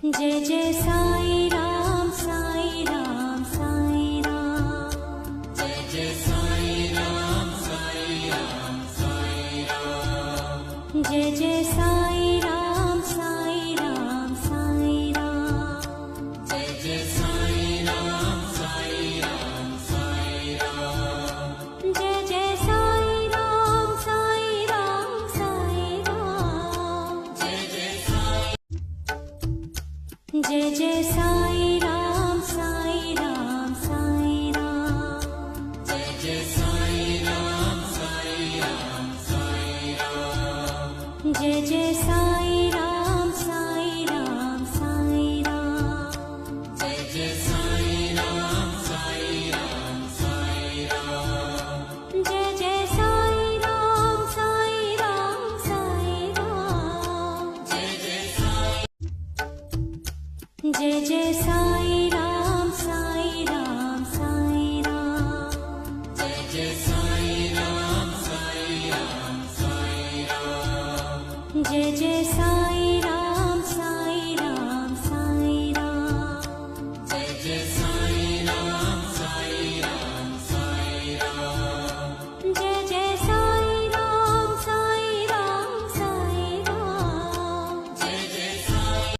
Jai Jai Sai Ram Sai Ram Sai Ram. Jai Jai Sai Ram Sai Ram Sai Ram. Jai Jai Sai Ram Sai Ram Sai Ram. Jai Jai Sai Ram Sai Ram Sai Ram. Jai Jai Sai Ram Sai Ram Sai Ram. Jai Jai Sai Jai Jai Sai Ram Sai Ram Sai Ram. Jai Jai Sai Ram Sai Ram Sai Ram. Jai Jai Sai Ram Sai Ram Sai Ram. Jai Jai Sai Ram Sai Ram Sai Ram. Jai Jai Sai Ram Sai Ram Sai Ram. Jai Jai Sai Jai Jai Sai